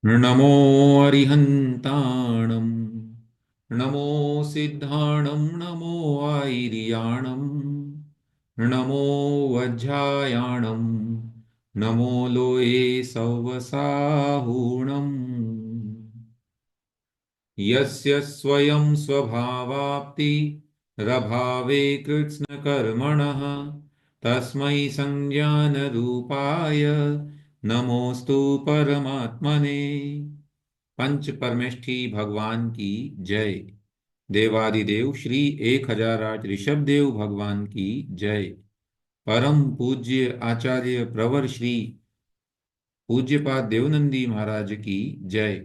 नमो अरिहन्ताणं नमो सिद्धाणं नमो आयर्याणं नमो वज्रायाणं नमो लोये सवसाहुणम् यस्य स्वयं स्वभावाप्ति रभावे कृत्स्नकर्मणः तस्मै संज्ञानरूपाय नमोस्तु परमात्मने। पंच परमेष्ठी भगवान की जय। देवादिदेव श्री 1008 ऋषभ देव भगवान की जय। परम पूज्य आचार्य प्रवर श्री पूज्यपाद देवनंदी महाराज की जय।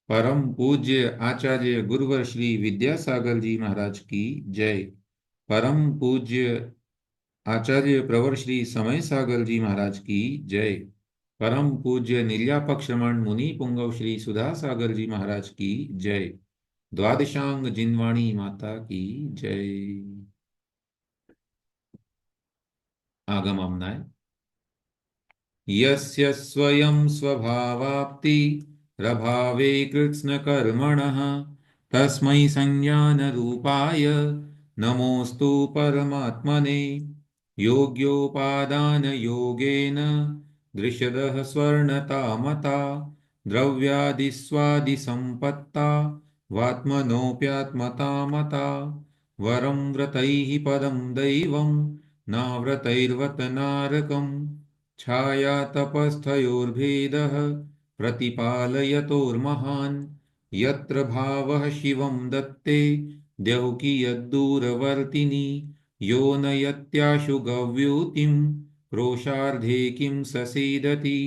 परम पूज्य आचार्य गुरुवर श्री विद्यासागर जी महाराज की जय। परम पूज्य आचार्य प्रवर श्री समय सागर जी महाराज की जय। परम पूज्य निर्यापक श्रमण मुनि पुंगव श्री सुधा सागर जी महाराज की जय। द्वादशांग जिनवाणी माता की जय। आगमामनाय यस्य स्वयं स्वभावाप्ति रभावे कृत्स्नकर्मणः तस्मै संज्ञानरूपाय नमोस्तु परमात्मने। योग्योपादानयोगेन दृशदः स्वर्णतामता द्रव्यादिस्वादिसम्पत्ता वात्मनोऽप्यात्मता मता वरं व्रतैः पदं दैवं नाव्रतैर्वतनारकम् छायातपस्थयोर्भेदः प्रतिपालयतोर्महान् यत्र भावः शिवं दत्ते द्यौकी यद्दूरवर्तिनि यो नयत्याशु गव्यूतिं क्रोशार्धे किं ससीदति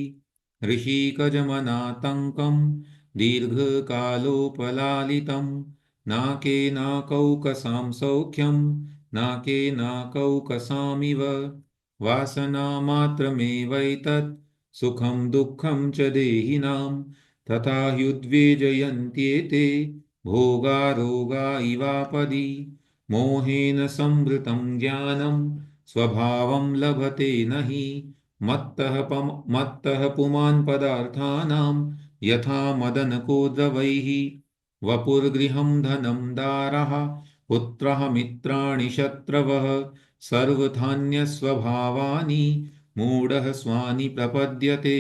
ऋषिकजमनातङ्कं दीर्घकालोपलालितं नाके नाकौकसां सौख्यं नाके नाकौकसामिव वासनामात्रमेवैतत् सुखं दुःखं च देहिनां तथा ह्युद्वेजयन्त्येते भोगारोगा इवापदि मोहेन संवृतं ज्ञानं स्वभावं लभते न हि मत्तः पुमान् पदार्थानां यथा मदनको द्रवैः वपुर्गृहं धनं दारः पुत्रः मित्राणि शत्रवः सर्वधान्यस्वभावानि मूढः स्वानि प्रपद्यते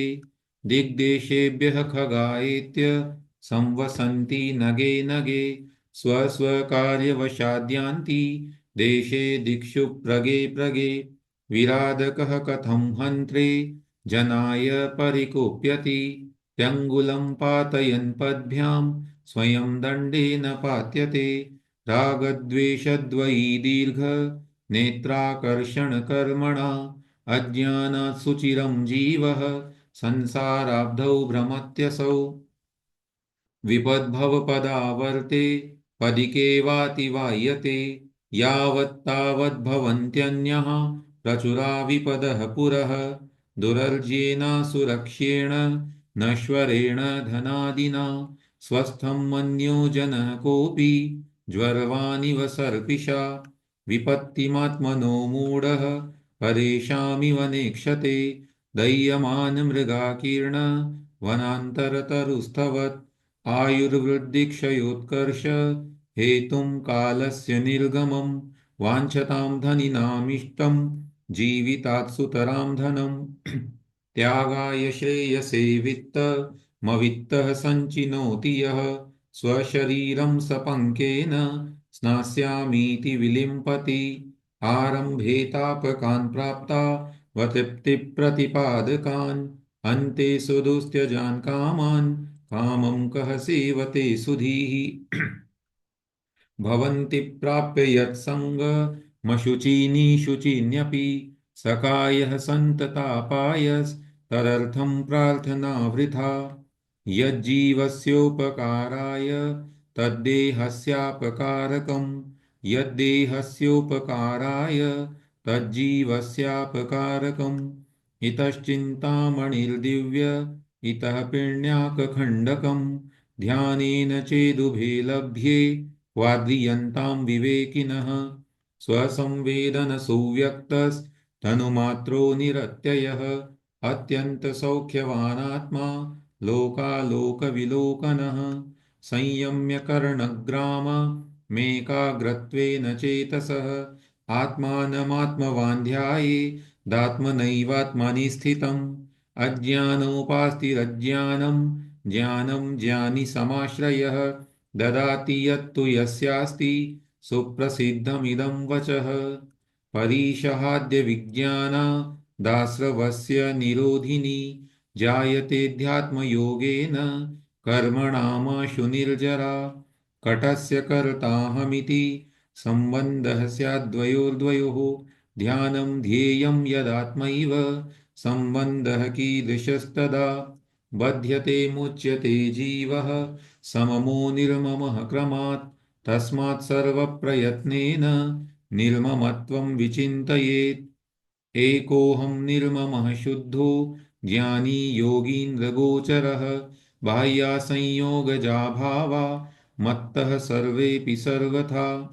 दिग्देशेभ्यः खगायेत्य संवसन्ति नगे नगे स्वस्वकार्यवशाद्यान्ति देशे दिक्षु प्रगे प्रगे विराधकः कथं हन्त्रे जनाय परिकुप्यति त्यङ्गुलं पातयन् पद्भ्यां स्वयं दण्डेन पात्यते रागद्वेषद्वयी दीर्घ नेत्राकर्षणकर्मणा अज्ञानात् सुचिरं जीवः संसाराब्धौ भ्रमत्यसौ विपद्भवपदावर्ते पदिकेवातिवायते यावत्तावद्भवन्त्यन्यः प्रचुरा विपदः पुरः दुरर्ज्येनासुरक्ष्येण नश्वरेण धनादिना स्वस्थं मन्यो जनः कोऽपि ज्वरवानिव सर्पिषा विपत्तिमात्मनो मूढः परेषामिव नेक्षते दह्यमान् मृगाकीर्ण वनान्तरतरुस्तवत् आयुर्वृद्धिक्षयोत्कर्ष हेतुं कालस्य निर्गमं वाञ्छतां धनिनामिष्टं जीवितात् सुतरां धनं त्यागाय श्रेयसे वित्तमवित्तः सञ्चिनोति यः स्वशरीरं सपङ्केन स्नास्यामीति विलिम्पति आरम्भे तापकान् प्राप्ता वतृप्तिप्रतिपादकान् अन्ते सुदुस्त्यजान् कामान् कामं कः सेवते सुधीः भवन्ति प्राप्य यत्सङ्गमशुचीनिशुचीन्यपि सकायः सन्ततापायस्तदर्थं प्रार्थना वृथा यज्जीवस्योपकाराय तद्देहस्यापकारकं यद्देहस्योपकाराय तज्जीवस्यापकारकम् इतश्चिन्तामणिर्दिव्य इतः पिण्याकखण्डकं ध्यानेन चेदुभे लभ्ये क्वाद्रियन्तां विवेकिनः स्वसंवेदनसुव्यक्तस्तनुमात्रो निरत्ययः अत्यन्तसौख्यवानात्मा लोकालोकविलोकनः संयम्य कर्णग्राम मेकाग्रत्वेन चेतसः आत्मानमात्मवान् ध्यायेदात्मनैवात्मनि स्थितम् अज्ञानोपास्तिरज्ञानं ज्ञानं ज्ञानि समाश्रयः ददाति यत्तु यस्यास्ति सुप्रसिद्धमिदं वचः परीशहाद्य विज्ञाना दास्रवस्य निरोधिनी जायतेऽध्यात्मयोगेन कर्मणामाशु निर्जरा कटस्य कर्ताहमिति सम्बन्धः स्याद्वयोर्द्वयोः ध्यानं ध्येयं यदात्मैव सम्बन्धः कीदृशस्तदा बध्यते मुच्यते जीवः सममो निर्ममः क्रमात् तस्मात् सर्वप्रयत्नेन निर्ममत्वं विचिन्तयेत् एकोऽहं निर्ममः शुद्धो ज्ञानी योगीन्द्रगोचरः बाह्यासंयोगजा भावा मत्तः सर्वेऽपि सर्वथा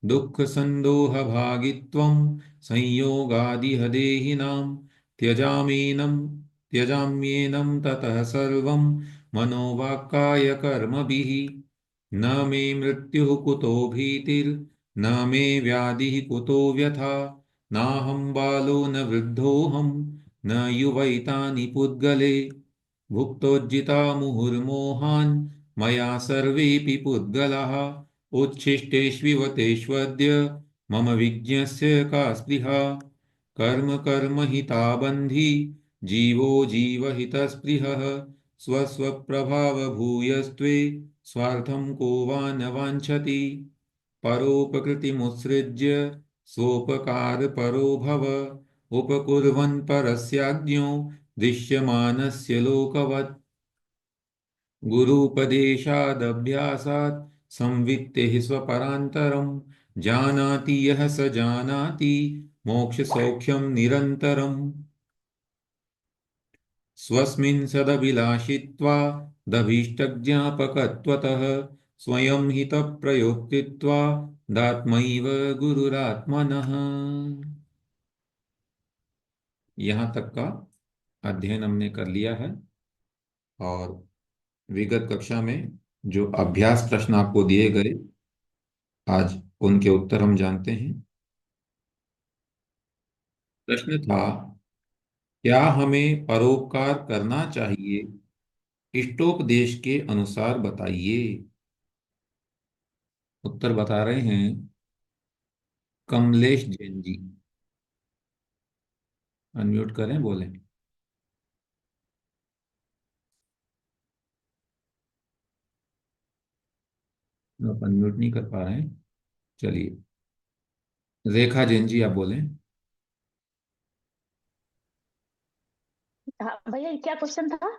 दुःखसन्दोहभागित्वं संयोगादिह देहिनां त्यजाम्येनं ततः सर्वं मनोवाक्कायकर्मभिः न मे मृत्युः कुतो भीतिर्न मे व्याधिः कुतो व्यथा नाहं बालो न वृद्धोऽहं न युवैतानि पुद्गले भुक्तोज्जिता मुहुर्मोहान् मया सर्वेऽपि पुद्गलाः उच्छिष्टेष्विव तेष्वद्य मम विज्ञस्य का स्पृहा कर्म कर्म हिता बन्धी जीवो जीवहितस्पृहः स्वस्वप्रभाव भूयस्त्वे स्वार्थं को वा न वाञ्छति परोपकृतिमुत्सृज्य स्वोपकारपरो भव उपकुर्वन् परस्याज्ञो दृश्यमानस्य लोकवत् गुरूपदेशादभ्यासात् संवित्तेः स्वपरान्तरं जानाति यः स जानाति मोक्षसौख्यं निरन्तरम् स्वस्मिन् सदभिलाषित्वादभीष्टज्ञापकत्वतः स्वयं हितप्रयोक्तित्वा दात्मैव गुरुरात्मनः। यहाँ तक का अध्ययन हमने कर लिया है और विगत कक्षा में जो अभ्यास प्रश्न आपको दिए गए आज उनके उत्तर हम जानते हैं। प्रश्न था, क्या हमें परोपकार करना चाहिए? इष्टोपदेश के अनुसार बताइए। उत्तर बता रहे हैं कमलेश जैन जी। अनम्यूट करें, बोलें। आप अनम्यूट नहीं कर पा रहे हैं। चलिए, रेखा जैन जी आप बोलें। हाँ भैया, क्या क्वेश्चन था?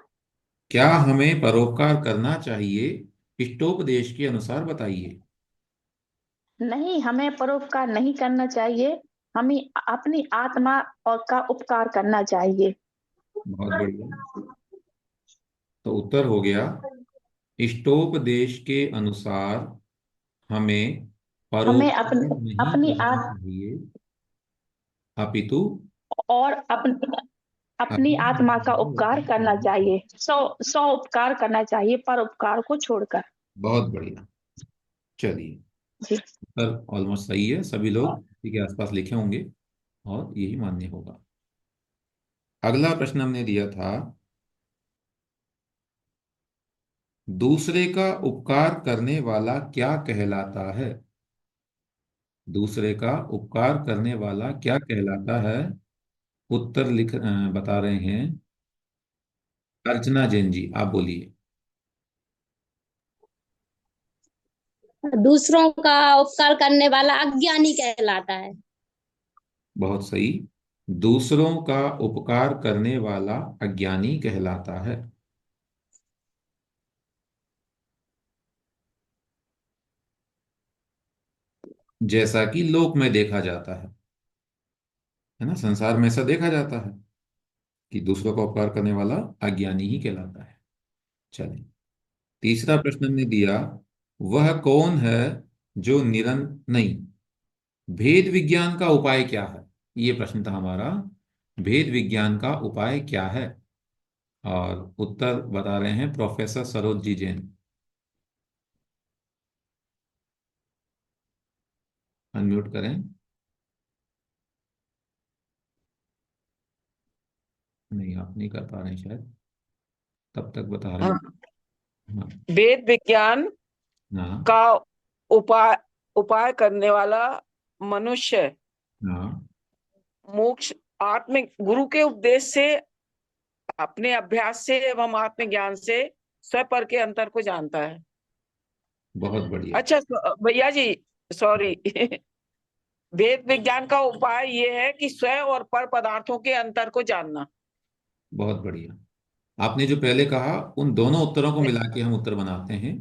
क्या हमें परोपकार करना चाहिए? इष्टोपदेश के अनुसार बताइए। नहीं, हमें परोपकार नहीं करना चाहिए। हमें अपनी आत्मा और का उपकार करना चाहिए। बहुत बढ़िया। तो उत्तर हो गया, इष्टोपदेश के अनुसार हमें हमें परोपकार नहीं अपनी करना आत्मा चाहिए, अपितु और अपनी अपनी आत्मा का आत्मा उपकार को करना करना चाहिए। चाहिए। सौ उपकार करना चाहिए, पर उपकार को छोड़कर। बहुत बढ़िया। चलिए, जी। उत्तर ऑलमोस्ट सही है। सभी लोग इसी के आसपास लिखे होंगे और यही मान्य होगा। अगला प्रश्न हमने दिया था, दूसरे का उपकार करने वाला क्या कहलाता है? दूसरे का उपकार करने वाला क्या कहलाता है? उत्तर बता रहे हैं अर्चना जैन जी, आप बोलिए। दूसरों का उपकार करने वाला अज्ञानी कहलाता है। बहुत सही। दूसरों का उपकार करने वाला अज्ञानी कहलाता है। जैसा कि लोक में देखा जाता है ना, संसार में ऐसा देखा जाता है कि दूसरों का उपकार करने वाला अज्ञानी ही कहलाता है। चलिए, तीसरा प्रश्न हमने दिया, वह कौन है जो नहीं, भेद विज्ञान का उपाय क्या है? ये प्रश्न था हमारा। भेद विज्ञान का उपाय क्या है? और उत्तर बता रहे हैं प्रोफेसर सरोज जी जैन। अनम्यूट करें। नहीं, आप नहीं कर पा रहे हैं शायद, तब तक बता रहे हाँ, हैं। हाँ। वेद विज्ञान हाँ। का उपाय उपाय करने वाला मनुष्य हाँ। मोक्ष आत्म गुरु के उपदेश से, अपने अभ्यास से एवं आत्मज्ञान से स्वपर के अंतर को जानता है। बहुत बढ़िया। अच्छा भैया जी, सॉरी वेद विज्ञान का उपाय ये है कि स्व और पर पदार्थों के अंतर को जानना। बहुत बढ़िया। आपने जो पहले कहा उन दोनों उत्तरों को मिला के हम उत्तर बनाते हैं।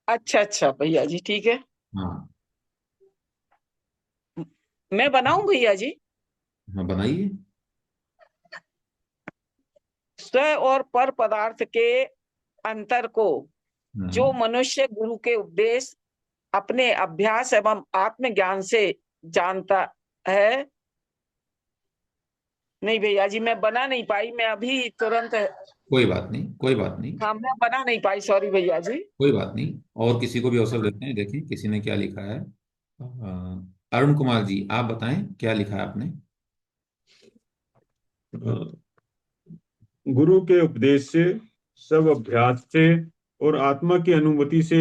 अच्छा अच्छा भैया जी, ठीक है। हाँ। मैं बनाऊं भैया जी? हाँ, बनाइए। स्व और पर पदार्थ के अंतर को जो हाँ। मनुष्य गुरु के उपदेश, अपने अभ्यास एवं आत्मज्ञान से जानता है। नहीं भैया जी, मैं बना नहीं पाई, मैं अभी तुरंत। कोई बात नहीं, कोई बात नहीं। हाँ, मैं बना नहीं पाई, सॉरी भैया जी। कोई बात नहीं, और किसी को भी अवसर देते हैं। देखें किसी ने क्या लिखा है। अरुण कुमार जी, आप बताएं क्या लिखा है आपने। गुरु के उपदेश से, सब अभ्यास से और आत्मा की अनुमति से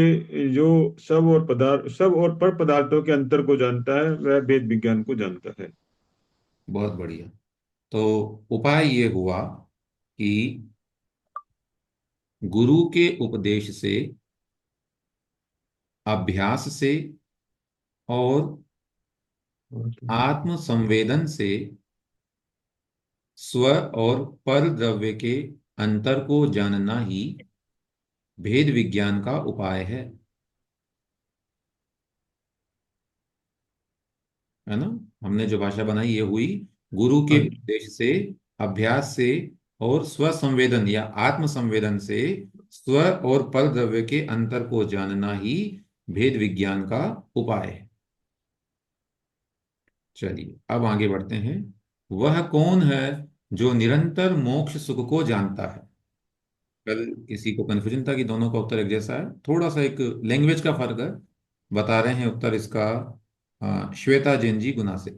जो सब और पर पदार्थों के अंतर को जानता है, वह वेद विज्ञान को जानता है। बहुत बढ़िया। तो उपाय ये हुआ कि गुरु के उपदेश से, अभ्यास से और आत्म संवेदन से स्व और पर द्रव्य के अंतर को जानना ही भेद विज्ञान का उपाय है ना। हमने जो भाषा बनाई ये हुई गुरु के हाँ जी। उपदेश से, अभ्यास से और स्व संवेदन या आत्म संवेदन से स्व और पर द्रव्य के अंतर को जानना ही भेद विज्ञान का उपाय है। चलिए अब आगे बढ़ते हैं। वह कौन है जो निरंतर मोक्ष सुख को जानता है। कल किसी को कंफ्यूजन था कि दोनों का उत्तर एक जैसा है, थोड़ा सा एक लैंग्वेज का फर्क है। बता रहे हैं उत्तर इसका श्वेता जैन जी गुना से।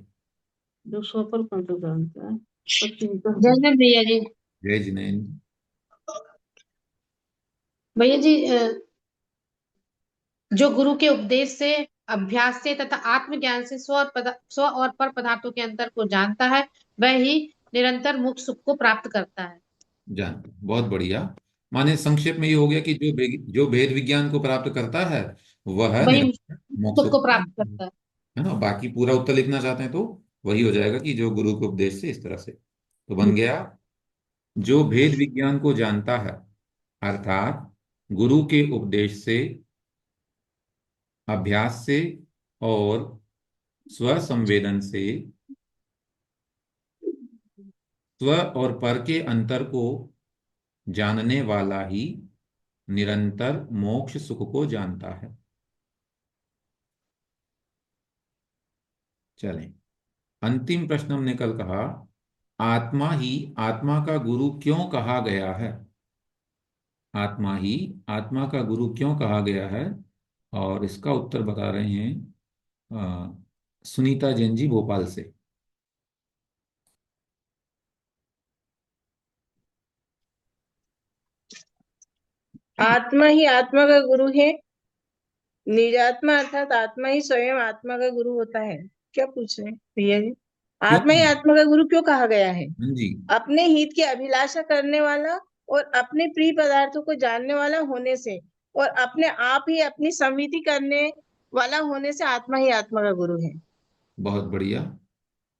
जो सोपर पंथ जानता है पश्चिम का। जय जय भैया जी। जय जिनेन। भैया जी, जो गुरु के उपदेश से, अभ्यास से तथा आत्मज्ञान से स्व और पर पदार्थों के अंतर को जानता है, वह ही निरंतर मुक्ति सुख को प्राप्त करता है। जानते हैं। बहुत बढ़िया। माने संक्षेप में ये हो गया कि जो भेद विज्ञान को प्राप्त करता है वह वही निरंतर मोक्ष सुख सुख को प्राप्त करता है। है ना। बाकी पूरा उत्तर लिखना चाहते हैं तो वही हो जाएगा कि जो गुरु के उपदेश से, इस तरह से तो बन गया। जो भेद विज्ञान को जानता है अर्थात गुरु के उपदेश से, अभ्यास से और स्व संवेदन से स्व और पर के अंतर को जानने वाला ही निरंतर मोक्ष सुख को जानता है। चलें, अंतिम प्रश्न हमने कल कहा, आत्मा ही आत्मा का गुरु क्यों कहा गया है। आत्मा ही आत्मा का गुरु क्यों कहा गया है, और इसका उत्तर बता रहे हैं सुनीता जैन जी भोपाल से। आत्मा ही आत्मा का गुरु है। निजात्मा अर्थात आत्मा ही स्वयं आत्मा का गुरु होता है। क्या पूछ रहे हैं भैया जी? क्यों। आत्मा ही आत्मा का गुरु क्यों कहा गया है? हाँ जी। अपने हित की अभिलाषा करने वाला और अपने प्रिय पदार्थों को जानने वाला होने से और अपने आप ही अपनी संविधि करने वाला होने से आत्मा ही आत्मा का गुरु है। बहुत बढ़िया,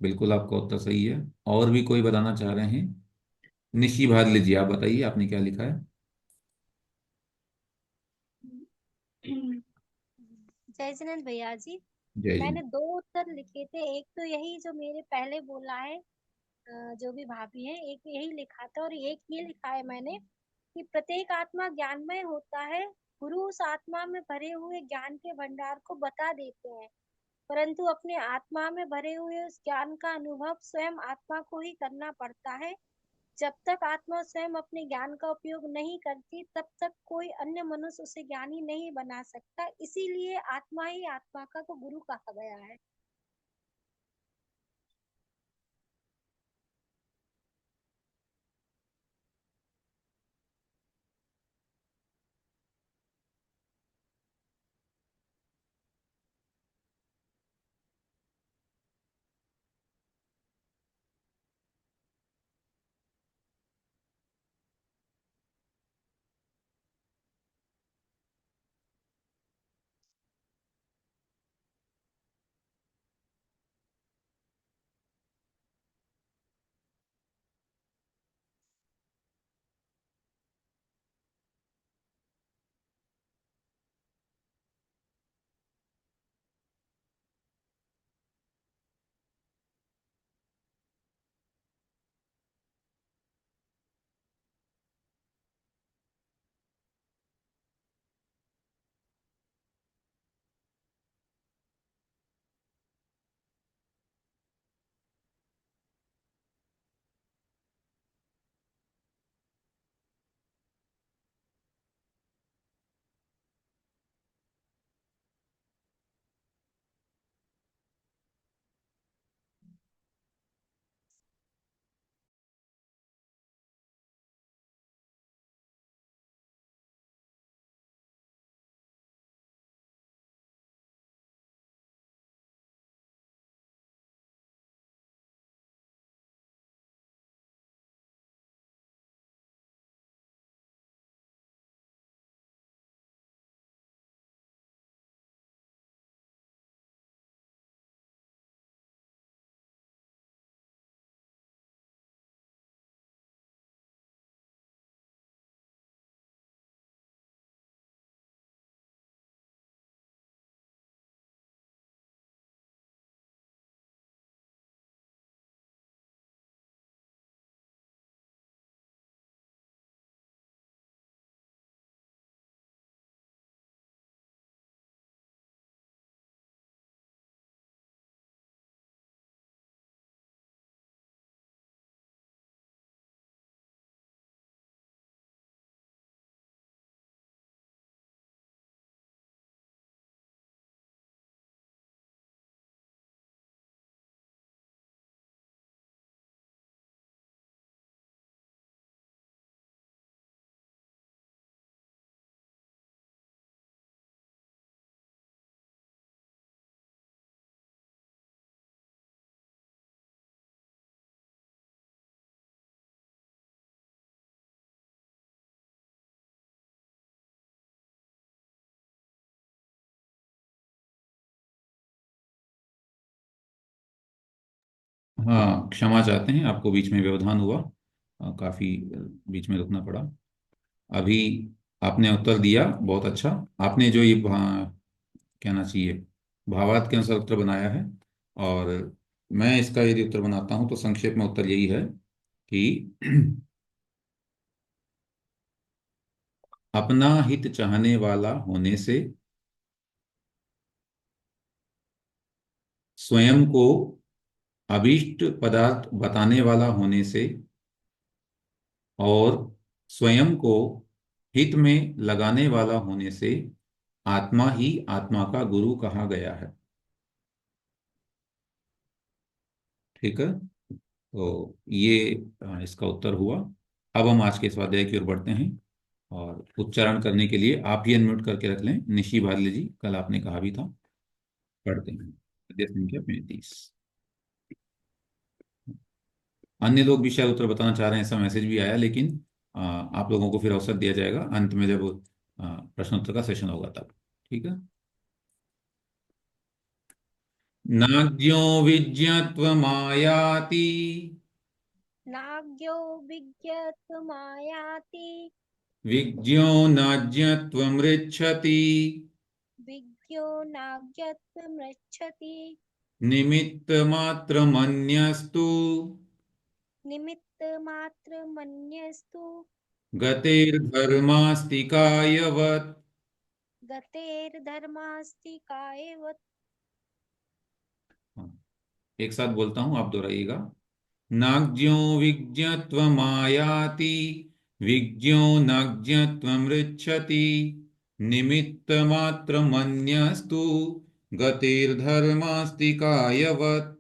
बिल्कुल आपका उत्तर सही है। और भी कोई बताना चाह रहे हैं। निशी भाग लीजिए, आप बताइए आपने क्या लिखा है। जय जिनेंद्र भैया जी। जय जी। मैंने दो उत्तर लिखे थे, एक तो यही जो मेरे पहले बोला है, जो भी भाभी है, एक यही लिखा था और एक ये लिखा है मैंने कि प्रत्येक आत्मा ज्ञानमय होता है। गुरु उस आत्मा में भरे हुए ज्ञान के भंडार को बता देते हैं, परंतु अपने आत्मा में भरे हुए उस ज्ञान का अनुभव स्वयं आत्मा को ही करना पड़ता है। जब तक आत्मा स्वयं अपने ज्ञान का उपयोग नहीं करती तब तक कोई अन्य मनुष्य उसे ज्ञानी नहीं बना सकता। इसीलिए आत्मा ही आत्मा का को गुरु कहा गया है। हाँ, क्षमा चाहते हैं, आपको बीच में व्यवधान हुआ, काफी बीच में रुकना पड़ा। अभी आपने उत्तर दिया, बहुत अच्छा। आपने जो ये कहना चाहिए भावार्थ के अनुसार उत्तर बनाया है। और मैं इसका यदि उत्तर बनाता हूं तो संक्षेप में उत्तर यही है कि अपना हित चाहने वाला होने से, स्वयं को अभीष्ट पदार्थ बताने वाला होने से, और स्वयं को हित में लगाने वाला होने से आत्मा ही आत्मा का गुरु कहा गया है। ठीक है, तो ये इसका उत्तर हुआ। अब हम आज के स्वाध्याय की ओर बढ़ते हैं, और उच्चारण करने के लिए आप ही अनम्यूट करके रख लें। निशी भाल्य जी, कल आपने कहा भी था। पढ़ते हैं पद्य संख्या 35। अन्य लोग भी शायद उत्तर बताना चाह रहे हैं, ऐसा मैसेज भी आया, लेकिन आप लोगों को फिर अवसर दिया जाएगा अंत में, जब प्रश्नोत्तर का सेशन होगा तब। ठीक है। नाज्ञो विज्ञत्वमायाति, नाज्ञो विज्ञत्वमायाति, विज्ञो नाज्ञत्वमृच्छति, विज्ञो नाज्ञत्वमृच्छति, निमित्तमात्रमन्यस्तु निमित्तमात्रमन्यस्तु, गतेर्धर्मास्ति कायवत्। गतेर्धर्मास्ति कायवत्। हाँ, एक साथ बोलता हूं, आप दोहराइएगा। नाज्ञो विज्ञत्वमायाति विज्ञो नाज्ञत्वमृच्छति निमित्तमात्रमन्यस्तु गतिर्धर्मास्ति कायवत्।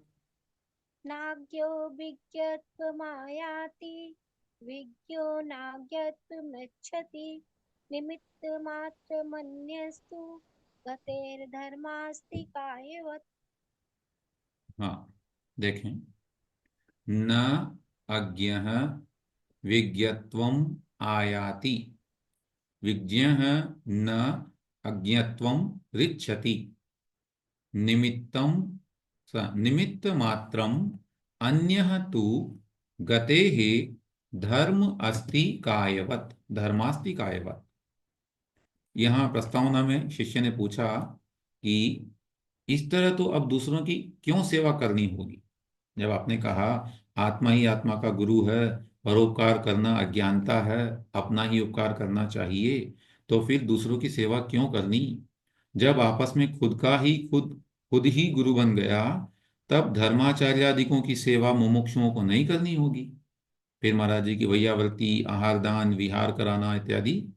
नाज्ञो विज्ञत्वमायाति विज्ञो नाज्ञत्वमृच्छति निमित्तमात्रमन्यस्तु गतेर्धर्मास्ति कायवत्। हाँ, देखें, न अज्ञः विज्ञत्वम आयाति विज्ञः न अज्ञत्वम ऋच्छति निमित्तमात्रम अन्यः तु गतेः धर्म अस्ति कायवत् धर्मास्ति कायवत्। यहाँ प्रस्तावना में शिष्य ने पूछा कि इस तरह तो अब दूसरों की क्यों सेवा करनी होगी। जब आपने कहा आत्मा ही आत्मा का गुरु है, परोपकार करना अज्ञानता है, अपना ही उपकार करना चाहिए, तो फिर दूसरों की सेवा क्यों करनी। जब आपस में खुद ही गुरु बन गया, तब धर्माचार्यादिकों की सेवा मुमुक्षुओं को नहीं करनी होगी। फिर महाराज जी की वैयावृत्ति, आहार दान, विहार कराना इत्यादि,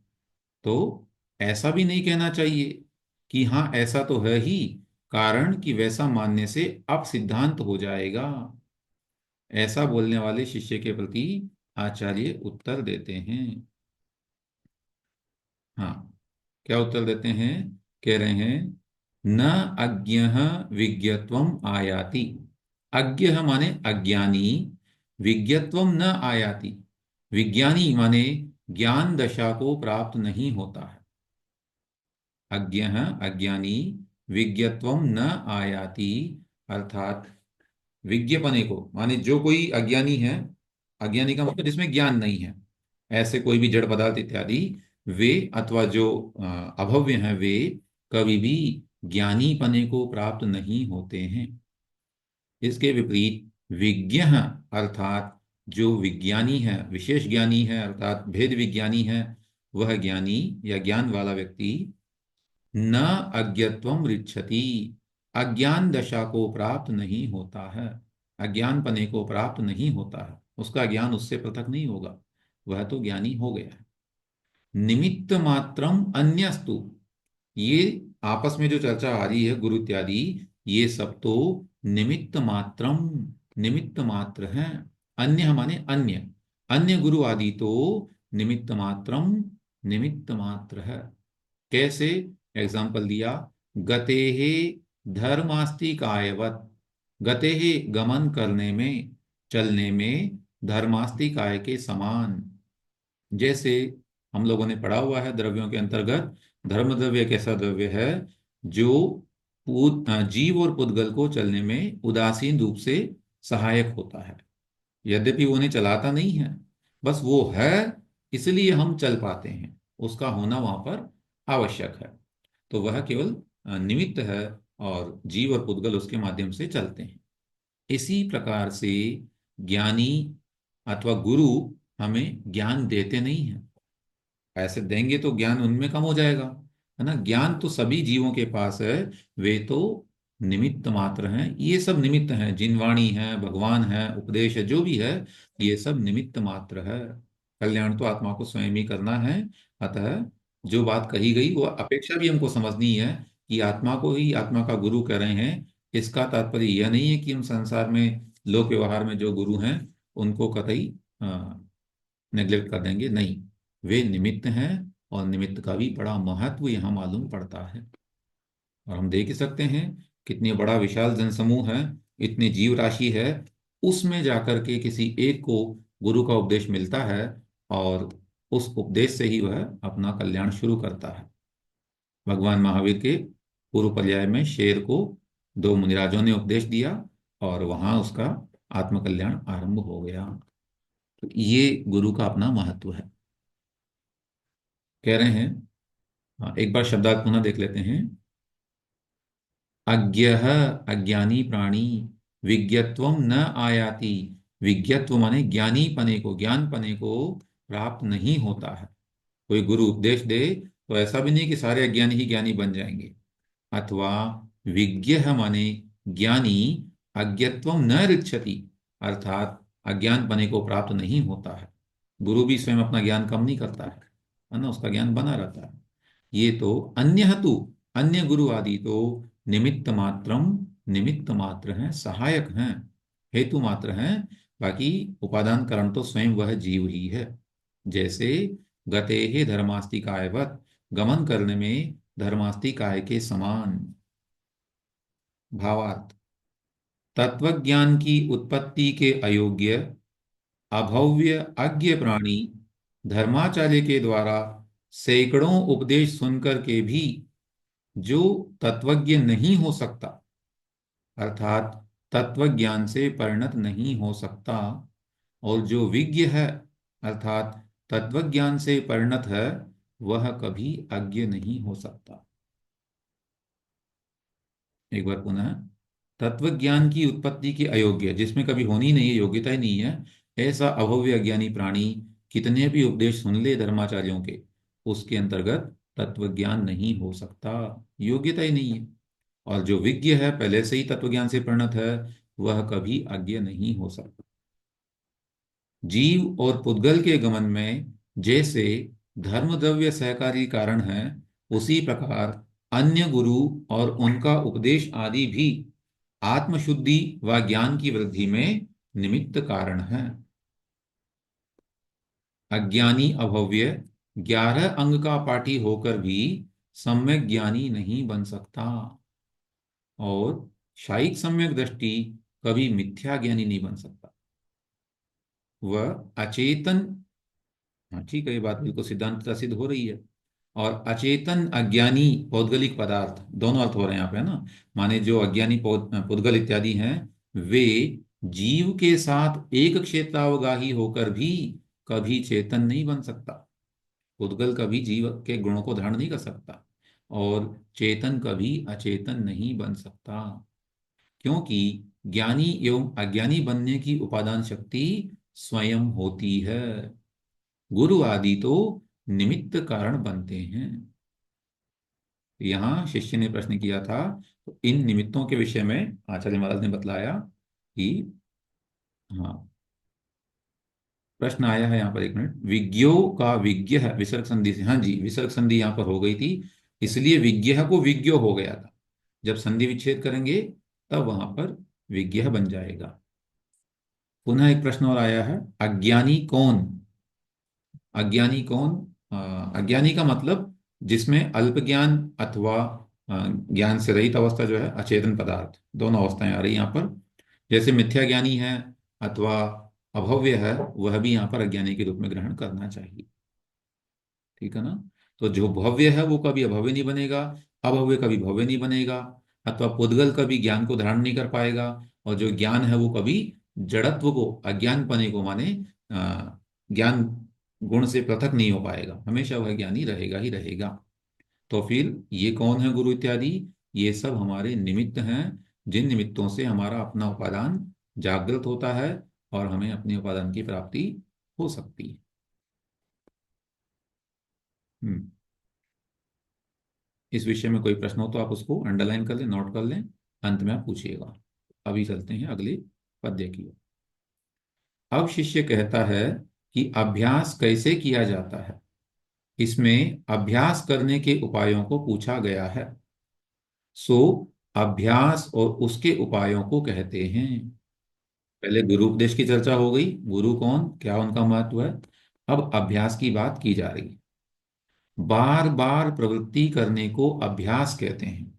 तो ऐसा भी नहीं कहना चाहिए कि हाँ ऐसा तो है ही, कारण कि वैसा मानने से अब सिद्धांत हो जाएगा। ऐसा बोलने वाले शिष्य के प्रति आचार्य उत्तर देते हैं। हाँ, क्या उत्तर देते हैं? कह रहे हैं न अज्ञः विज्ञत्वम आयाति। अज्ञः माने अज्ञानी, विज्ञत्वम न आयाति, विज्ञानी माने ज्ञान दशा को प्राप्त नहीं होता है। अज्ञः अज्ञानी, विज्ञत्वम न आयाति अर्थात विज्ञपने को माने जो कोई अज्ञानी है, अज्ञानी का मतलब जिसमें ज्ञान नहीं है, ऐसे कोई भी जड़ पदार्थ इत्यादि वे अथवा जो अभव्य हैं वे कभी भी ज्ञानी पने को प्राप्त नहीं होते हैं। इसके विपरीत विज्ञ अर्थात जो विज्ञानी है, विशेष ज्ञानी है अर्थात भेद विज्ञानी है, वह ज्ञानी या ज्ञान वाला व्यक्ति न अज्ञत्वम ऋच्छति, अज्ञान दशा को प्राप्त नहीं होता है, अज्ञान पने को प्राप्त नहीं होता है, उसका ज्ञान उससे पृथक नहीं होगा, वह तो ज्ञानी हो गया है। निमित्त मात्रम अन्यस्तु, ये आपस में जो चर्चा आ रही है गुरु इत्यादि, ये सब तो निमित्त मात्रम, निमित्त मात्र हैं। अन्य माने अन्य, अन्य गुरु आदि तो निमित्त मात्रम, निमित्त मात्र है। कैसे? एग्जाम्पल दिया, गतेहे धर्मास्ति कायवत, गतेहे गमन करने में, चलने में, धर्मास्ति काय के समान। जैसे हम लोगों ने पढ़ा हुआ है द्रव्यों के अंतर्गत, धर्म द्रव्य एक ऐसा द्रव्य है जो जीव और पुद्गल को चलने में उदासीन रूप से सहायक होता है। यद्यपि वो उन्हें चलाता नहीं है, बस वो है इसलिए हम चल पाते हैं, उसका होना वहां पर आवश्यक है। तो वह केवल निमित्त है और जीव और पुद्गल उसके माध्यम से चलते हैं। इसी प्रकार से ज्ञानी अथवा गुरु हमें ज्ञान देते नहीं हैं। ऐसे देंगे तो ज्ञान उनमें कम हो जाएगा, है ना। ज्ञान तो सभी जीवों के पास है, वे तो निमित्त मात्र हैं। ये सब निमित्त हैं, जिनवाणी है, भगवान है, उपदेश है, जो भी है ये सब निमित्त मात्र है। कल्याण तो आत्मा को स्वयं ही करना है। अतः जो बात कही गई वो अपेक्षा भी हमको समझनी है कि आत्मा को ही आत्मा का गुरु कह रहे हैं। इसका तात्पर्य यह नहीं है कि हम संसार में लोक व्यवहार में जो गुरु हैं उनको कतई नेग्लेक्ट कर देंगे, नहीं, वे निमित्त हैं और निमित्त का भी बड़ा महत्व यहाँ मालूम पड़ता है। और हम देख ही सकते हैं कितनी बड़ा विशाल जनसमूह है, इतनी जीव राशि है, उसमें जाकर के किसी एक को गुरु का उपदेश मिलता है और उस उपदेश से ही वह अपना कल्याण शुरू करता है। भगवान महावीर के पूर्व पर्याय में शेर को दो मुनिराजों ने उपदेश दिया और वहां उसका आत्मकल्याण आरंभ हो गया। तो ये गुरु का अपना महत्व है। कह रहे हैं, एक बार शब्दार्थ पुनः देख लेते हैं। अज्ञः अज्ञानी प्राणी, विज्ञत्वम न आयाति, विज्ञत्व माने ज्ञानी पने को, ज्ञान पने को प्राप्त नहीं होता है। कोई गुरु उपदेश दे तो ऐसा भी नहीं कि सारे अज्ञानी ही ज्ञानी बन जाएंगे। अथवा विज्ञ माने ज्ञानी, अज्ञत्वम न ऋच्छति, अर्थात अज्ञान बने को प्राप्त नहीं होता है। गुरु भी स्वयं अपना ज्ञान कम नहीं करता है ना, उसका ज्ञान बना रहता है। ये तो अन्य तु, अन्य गुरु आदि तो निमित्त मात्र हैं, सहायक हैं, हेतु मात्र हैं। बाकी उपादान कारण तो स्वयं वह जीव ही है। जैसे गते धर्मास्तिकायवत, गमन करने में धर्मास्तिकाय के समान। भावार्थ, तत्वज्ञान की उत्पत्ति के अयोग्य अभव्य अज्ञ प्राणी धर्माचार्य के द्वारा सैकड़ों उपदेश सुनकर के भी जो तत्वज्ञ नहीं हो सकता, अर्थात तत्वज्ञान से परिणत नहीं हो सकता, और जो विज्ञ है अर्थात तत्वज्ञान से परिणत है, वह कभी अज्ञ नहीं हो सकता। एक बार पुनः, तत्वज्ञान की उत्पत्ति के अयोग्य, जिसमें कभी होनी नहीं है, योग्यता ही नहीं है, ऐसा अभव्य अज्ञानी प्राणी कितने भी उपदेश सुन ले धर्माचार्यों के, उसके अंतर्गत तत्वज्ञान नहीं हो सकता, योग्यता ही नहीं है। और जो विज्ञ है, पहले से ही तत्वज्ञान से परिणत है, वह कभी अज्ञ नहीं हो सकता। जीव और पुद्गल के गमन में जैसे धर्म द्रव्य सहकारी कारण है, उसी प्रकार अन्य गुरु और उनका उपदेश आदि भी आत्मशुद्धि व ज्ञान की वृद्धि में निमित्त कारण है। अज्ञानी अभव्य 11 अंग का पाठी होकर भी सम्यक ज्ञानी नहीं बन सकता, और शायिक सम्यक दृष्टि कभी मिथ्या ज्ञानी नहीं बन सकता। वह अचेतन, हाँ ठीक है, ये बात बिल्कुल सिद्धांत सिद्ध हो रही है। और अचेतन अज्ञानी पौद्गलिक पदार्थ, दोनों अर्थ हो रहे हैं यहाँ पे, है ना। माने जो अज्ञानी पुद्गल इत्यादि हैं, वे जीव के साथ एक क्षेत्रावगाही होकर भी कभी चेतन नहीं बन सकता। पुद्गल कभी जीव के गुणों को धारण नहीं कर सकता, और चेतन कभी अचेतन नहीं बन सकता, क्योंकि ज्ञानी एवं अज्ञानी बनने की उपादान शक्ति स्वयं होती है। गुरु आदि तो निमित्त कारण बनते हैं। यहाँ शिष्य ने प्रश्न किया था, तो इन निमित्तों के विषय में आचार्य महाराज ने बतलाया कि, हाँ प्रश्न आया है यहाँ पर, एक मिनट, विज्ञो का विज्ञ है विसर्ग संधि से, हाँ जी विसर्ग संधि यहाँ पर हो गई थी, इसलिए विज्ञ को विज्ञो हो गया था। जब संधि विच्छेद करेंगे तब वहां पर विज्ञ बन जाएगा। पुनः एक प्रश्न और आया है, अज्ञानी कौन? अज्ञानी कौन? अज्ञानी का मतलब जिसमें अल्प ज्ञान अथवा ज्ञान से रहित अवस्था जो है, अचेतन पदार्थ, दोनों अवस्थाएं आ रही यहाँ पर। जैसे मिथ्या ज्ञानी है अथवा अभव्य है, वह भी यहाँ पर अज्ञानी के रूप में ग्रहण करना चाहिए, ठीक है ना। तो जो भव्य है वो कभी अभव्य नहीं बनेगा, अभव्य कभी भव्य नहीं बनेगा, अथवा पुद्गल कभी ज्ञान को धारण नहीं कर पाएगा, और जो ज्ञान है वो कभी जड़त्व को, अज्ञान पने को, माने ज्ञान गुण से पृथक नहीं हो पाएगा, हमेशा वह ज्ञानी रहेगा ही रहेगा। तो फिर ये कौन है गुरु इत्यादि? ये सब हमारे निमित्त हैं, जिन निमित्तों से हमारा अपना उपादान जागृत होता है और हमें अपने उपादान की प्राप्ति हो सकती है। इस विषय में कोई प्रश्न हो तो आप उसको अंडरलाइन कर लें, नोट कर लें, अंत में आप पूछिएगा। अभी चलते हैं अगले पद्य की ओर। अब शिष्य कहता है कि अभ्यास कैसे किया जाता है। इसमें अभ्यास करने के उपायों को पूछा गया है, सो अभ्यास और उसके उपायों को कहते हैं। पहले गुरु उपदेश की चर्चा हो गई, गुरु कौन, क्या उनका महत्व है। अब अभ्यास की बात की जा रही है। बार बार प्रवृत्ति करने को अभ्यास कहते हैं।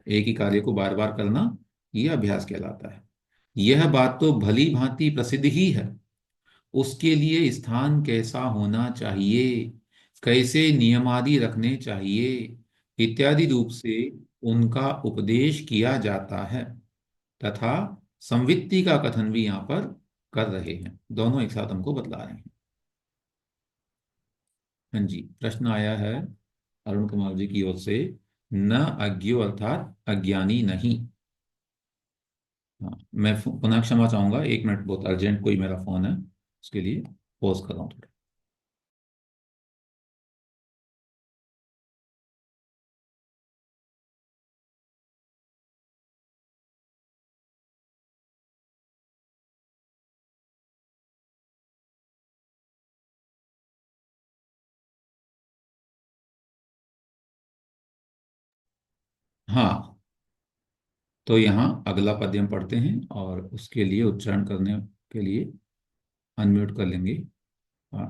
एक ही कार्य को बार बार करना, यह अभ्यास कहलाता है। यह बात तो भली भांति प्रसिद्ध ही है। उसके लिए स्थान कैसा होना चाहिए, कैसे नियमादि रखने चाहिए, इत्यादि रूप से उनका उपदेश किया जाता है, तथा संवित्ति का कथन भी यहाँ पर कर रहे हैं। दोनों एक साथ हमको बतला रहे हैं। हाँ जी, प्रश्न आया है अरुण कुमार जी की ओर से, न अज्ञो अर्थात अज्ञानी नहीं। हाँ, मैं पुनः क्षमा चाहूंगा, एक मिनट, बहुत अर्जेंट कोई मेरा फोन है, उसके लिए पॉज कर रहा हूँ थोड़ा। हाँ, तो यहाँ अगला पद्य हम पढ़ते हैं और उसके लिए उच्चारण करने के लिए अनम्यूट कर लेंगे।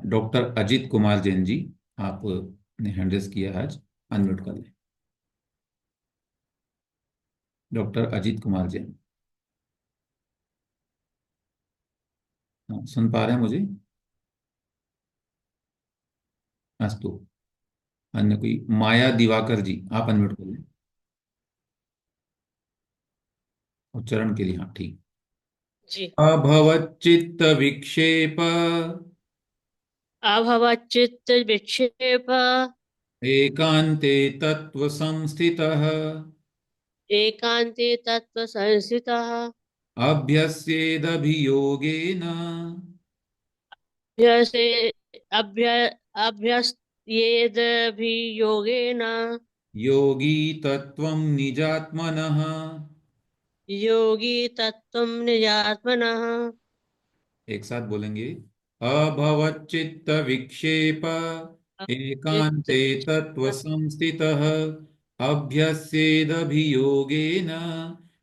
डॉक्टर अजीत कुमार जैन जी, आपने हैंड रेज किया है आज, अनम्यूट कर लें। डॉक्टर अजीत कुमार जैन, हाँ, सुन पा रहे हैं मुझे? अस्तु। अन्य कोई? माया दिवाकर जी, आप अनम्यूट कर लें उच्चारण के लिए। हाँ, ठीक। जी। अभवच्चित्त विक्षेप अभवच्चित्त विक्षेप एकांते तत्व संस्थितः एकांते तत्व संस्थितः अभ्यस्येदभियोगेन अभ्यसे अभ्य अभ्यस्येदभियोगेन योगी तत्वं निजात्मनः। योगी तत्त्वं निजात्मनः। एक साथ बोलेंगे। अभवच्चित्त विक्षेप चित्त एकांते तत्व संस्थितः अभ्यस्येदभियोगेन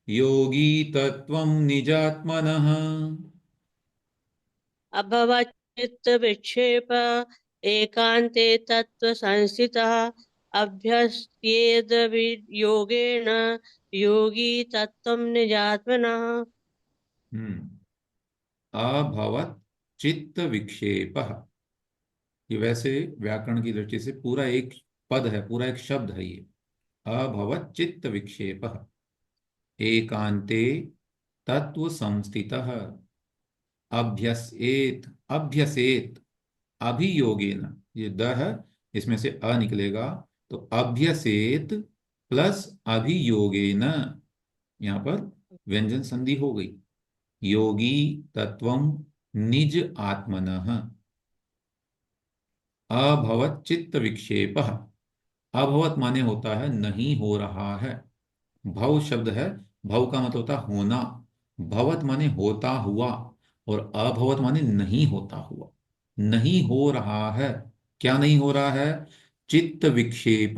योगी तत्वं निजात्मनः। अभवच्चित्त विक्षेप एकांते तत्व संस्थितः अभ्यस्येदभियोगेन योगी तत्त्वं निजात्मनः। अभवत चित्त विक्षेप, ये वैसे व्याकरण की दृष्टि से पूरा एक पद है, पूरा एक शब्द है ये। अभवत चित्त विक्षेप एकांते तत्व संस्थितः अभ्यसेत, अभ्यसेत अभियोगेन, ये द है, इसमें से अ निकलेगा, तो अभ्यसेत प्लस अभियोगेन, यहाँ पर व्यंजन संधि हो गई। योगी तत्वम निज आत्मनः। अभवत चित्त विक्षेप, अभवत माने होता है नहीं हो रहा है। भव शब्द है, भव का मतलब होता है होना। भवत माने होता हुआ, और अभवत माने नहीं होता हुआ, नहीं हो रहा है। क्या नहीं हो रहा है? चित्त विक्षेप,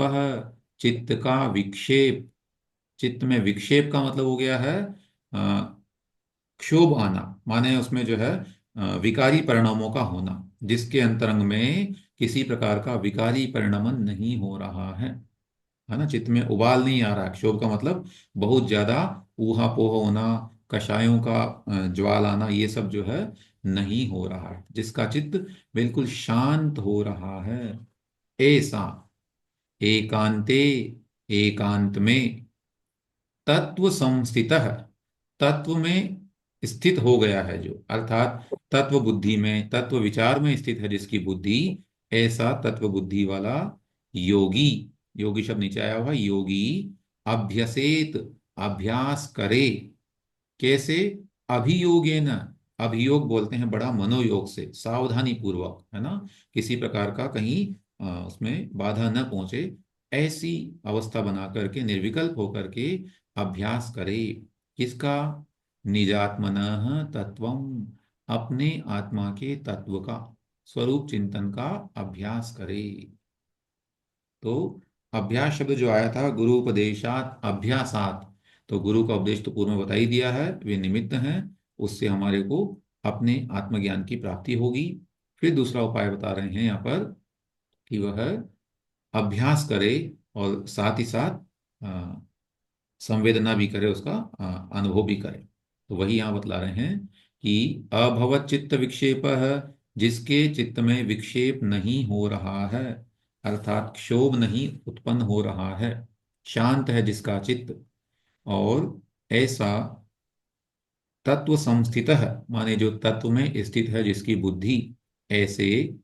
चित्त का विक्षेप। चित्त में विक्षेप का मतलब हो गया है क्षोभ आना, माने उसमें जो है विकारी परिणामों का होना, जिसके अंतरंग में किसी प्रकार का विकारी परिणमन नहीं हो रहा है ना। चित्त में उबाल नहीं आ रहा है। क्षोभ का मतलब बहुत ज्यादा ऊहापोह होना, कषायों का ज्वाल आना, ये सब जो है नहीं हो रहा है, जिसका चित्त बिल्कुल शांत हो रहा है। ऐसा एकांते, एकांत में, तत्व संस्थितः, तत्व में स्थित हो गया है जो, अर्थात तत्व बुद्धि में, तत्व विचार में स्थित है जिसकी बुद्धि, ऐसा तत्व बुद्धि वाला योगी, योगी शब्द नीचे आया हुआ, योगी अभ्यसेत, अभ्यास करे। कैसे? अभियोगेन, अभियोग बोलते हैं बड़ा मनोयोग से, सावधानी पूर्वक, है ना, किसी प्रकार का कहीं उसमें बाधा न पहुंचे, ऐसी अवस्था बना करके निर्विकल्प होकर के अभ्यास करे। किसका? निजात्मनः तत्वम, अपने आत्मा के तत्व का, स्वरूप चिंतन का अभ्यास करे। तो अभ्यास शब्द जो आया था, गुरु उपदेशात अभ्यासात, तो गुरु का उपदेश तो पूर्व में बता ही दिया है, वे निमित्त हैं, उससे हमारे को अपने आत्मज्ञान की प्राप्ति होगी। फिर दूसरा उपाय बता रहे हैं यहाँ पर कि वह अभ्यास करे और साथ ही साथ संवेदना भी करे, उसका अनुभव भी करे। तो वही यहाँ बतला रहे हैं कि अभवत चित्त विक्षेप, जिसके चित्त में विक्षेप नहीं हो रहा है, अर्थात क्षोभ नहीं उत्पन्न हो रहा है, शांत है जिसका चित्त, और ऐसा तत्व संस्थित है, माने जो तत्व में स्थित है जिसकी बुद्धि, ऐसे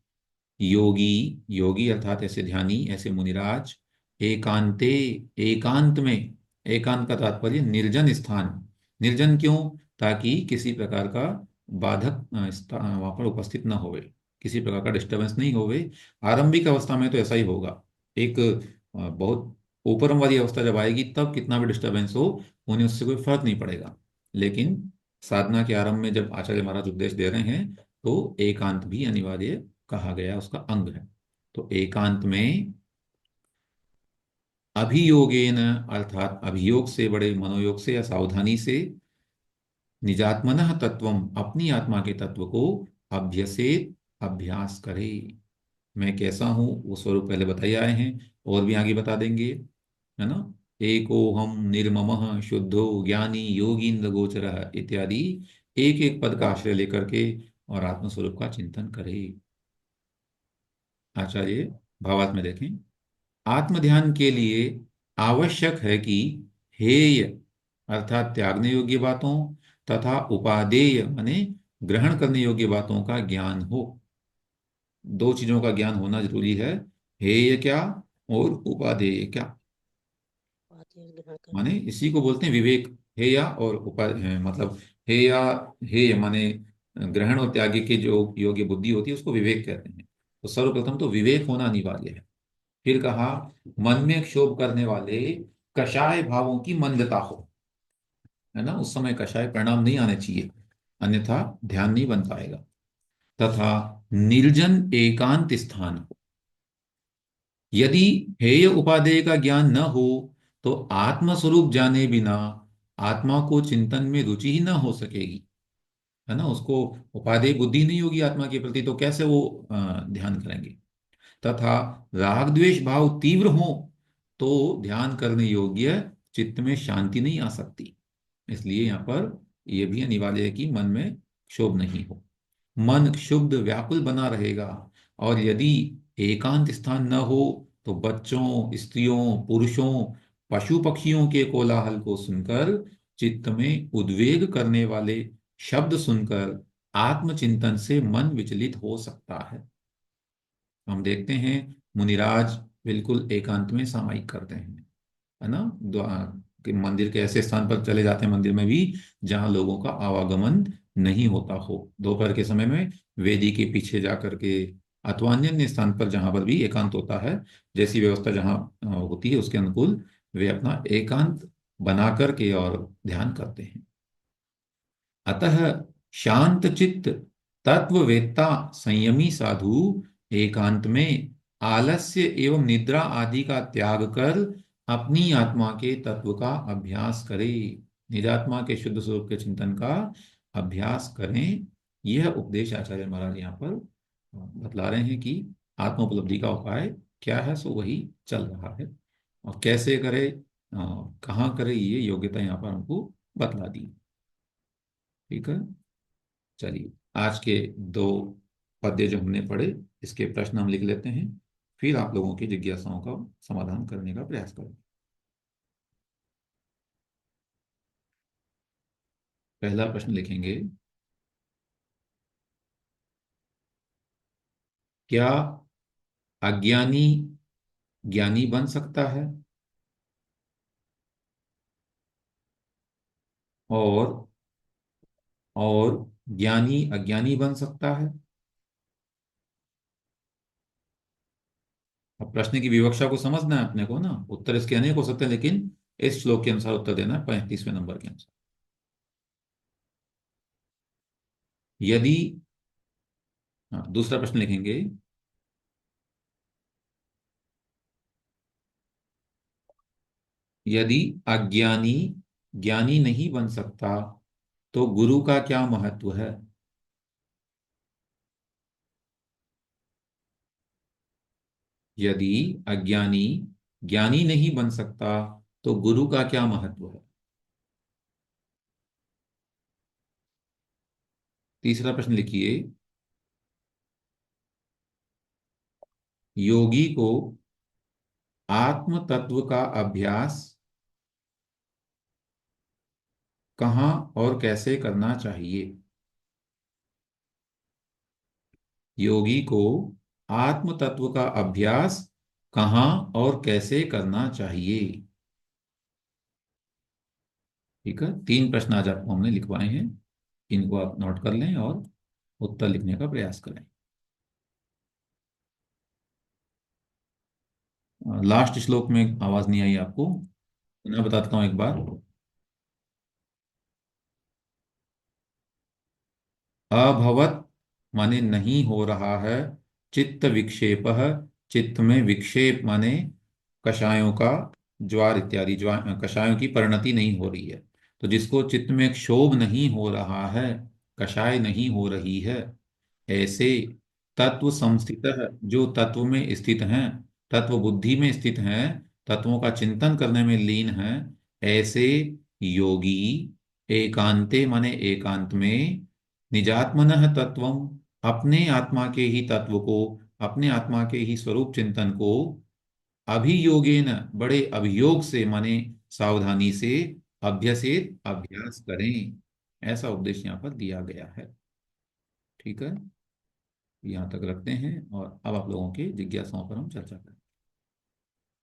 योगी, योगी अर्थात ऐसे ध्यानी, ऐसे मुनिराज, एकांते, एकांत में, एकांत का तात्पर्य निर्जन स्थान। निर्जन क्यों? ताकि किसी प्रकार का बाधक वहां पर उपस्थित न होवे, किसी प्रकार का डिस्टरबेंस नहीं होवे। आरंभिक अवस्था में तो ऐसा ही होगा, एक बहुत ऊपर वाली अवस्था जब आएगी तब कितना भी डिस्टरबेंस हो, उन्हें उससे कोई फर्क नहीं पड़ेगा। लेकिन साधना के आरंभ में जब आचार्य महाराज उपदेश दे रहे हैं, तो एकांत भी अनिवार्य कहा गया, उसका अंग है। तो एकांत में अभियोगेन अर्थात अभियोग से, बड़े मनोयोग से या सावधानी से, निजात्मनः तत्वम अपनी आत्मा के तत्व को अभ्यसेत अभ्यास करे। मैं कैसा हूं वो स्वरूप पहले बताए आए हैं, और भी आगे बता देंगे, है ना। एकोहम निर्ममः शुद्धो ज्ञानी योगींद्र गोचरः इत्यादि एक एक पद का आश्रय लेकर के और आत्मस्वरूप का चिंतन करे। आचार्य भावार्थ में देखें, आत्म ध्यान के लिए आवश्यक है कि हेय अर्थात त्यागने योग्य बातों तथा उपादेय माने ग्रहण करने योग्य बातों का ज्ञान हो। दो चीजों का ज्ञान होना जरूरी है, हेय क्या और उपादेय क्या। माने इसी को बोलते हैं विवेक। हेया और मतलब हेया, हेय माने ग्रहण और त्याग की जो योग्य बुद्धि होती है उसको विवेक कहते हैं। तो सर्वप्रथम तो विवेक होना अनिवार्य है। फिर कहा मन में क्षोभ करने वाले कषाय भावों की मंदता हो, है ना। उस समय कषाय परिणाम नहीं आने चाहिए, अन्यथा ध्यान नहीं बन पाएगा। तथा निर्जन एकांत स्थान हो। यदि हेय उपादेय का ज्ञान न हो तो आत्म स्वरूप जाने बिना आत्मा को चिंतन में रुचि ही न हो सकेगी, है ना। उसको उपादेय बुद्धि नहीं होगी आत्मा के प्रति, तो कैसे वो ध्यान करेंगे। तथा राग द्वेष भाव तीव्र हो तो ध्यान करने योग्य चित्त में शांति नहीं आ सकती। इसलिए यहाँ पर यह भी अनिवार्य है कि मन में क्षोभ नहीं हो, मन शुद्ध व्याकुल बना रहेगा। और यदि एकांत स्थान न हो तो बच्चों, स्त्रियों, पुरुषों, पशु पक्षियों के कोलाहल को सुनकर, चित्त में उद्वेग करने वाले शब्द सुनकर आत्मचिंतन से मन विचलित हो सकता है। हम देखते हैं मुनिराज बिल्कुल एकांत में सामायिक करते हैं, है ना। कि मंदिर के ऐसे स्थान पर चले जाते हैं, मंदिर में भी जहां लोगों का आवागमन नहीं होता हो। दोपहर के समय में वेदी के पीछे जा करके अथवा अन्य अन्य स्थान पर जहां पर भी एकांत होता है, जैसी व्यवस्था जहां होती है उसके अनुकूल वे अपना एकांत बना करके और ध्यान करते हैं। अतः शांत चित्त तत्ववेत्ता संयमी साधु एकांत में आलस्य एवं निद्रा आदि का त्याग कर अपनी आत्मा के तत्व का अभ्यास करे। निजात्मा के शुद्ध स्वरूप के चिंतन का अभ्यास करें। यह उपदेश आचार्य महाराज यहाँ पर बतला रहे हैं कि आत्मोपलब्धि का उपाय क्या है, सो वही चल रहा है। और कैसे करे, कहाँ करे, ये योग्यता यहाँ पर हमको बतला दी। ठीक है, चलिए आज के दो पद्य जो हमने पढ़े इसके प्रश्न हम लिख लेते हैं, फिर आप लोगों की जिज्ञासाओं का समाधान करने का प्रयास करें। पहला प्रश्न लिखेंगे, क्या अज्ञानी ज्ञानी बन सकता है और ज्ञानी अज्ञानी बन सकता है? अब प्रश्न की विवक्षा को समझना है अपने को ना। उत्तर इसके अनेक हो सकते हैं, लेकिन इस श्लोक के अनुसार उत्तर देना है 35वें नंबर के अनुसार। यदि, हाँ, दूसरा प्रश्न लिखेंगे, यदि अज्ञानी ज्ञानी नहीं बन सकता तो गुरु का क्या महत्व है? यदि अज्ञानी ज्ञानी नहीं बन सकता तो गुरु का क्या महत्व है? तीसरा प्रश्न लिखिए, योगी को आत्म तत्व का अभ्यास कहाँ और कैसे करना चाहिए? योगी को आत्म तत्व का अभ्यास कहाँ और कैसे करना चाहिए? ठीक है, तीन प्रश्न आज आपको हमने लिखवाए हैं, इनको आप नोट कर लें और उत्तर लिखने का प्रयास करें। लास्ट श्लोक में आवाज नहीं आई आपको, मैं बताता हूं एक बार। अभवत माने नहीं हो रहा है, चित्त विक्षेप, चित्त में विक्षेप माने कषायों का ज्वार इत्यादि कषायों की परिणति नहीं हो रही है। तो जिसको चित्त में क्षोभ नहीं हो रहा है, कषाय नहीं हो रही है, ऐसे तत्व संस्थित, जो तत्व में स्थित हैं, तत्व बुद्धि में स्थित हैं, तत्वों का चिंतन करने में लीन हैं, ऐसे योगी एकांते माने एकांत में, निजात्मनः तत्वम, अपने आत्मा के ही तत्व को, अपने आत्मा के ही स्वरूप चिंतन को, अभियोगेन बड़े अभियोग से माने सावधानी से, अभ्यसेत अभ्यास करें, ऐसा उपदेश यहाँ पर दिया गया है। ठीक है, यहाँ तक रखते हैं और अब आप लोगों की जिज्ञासाओं पर हम चर्चा करें।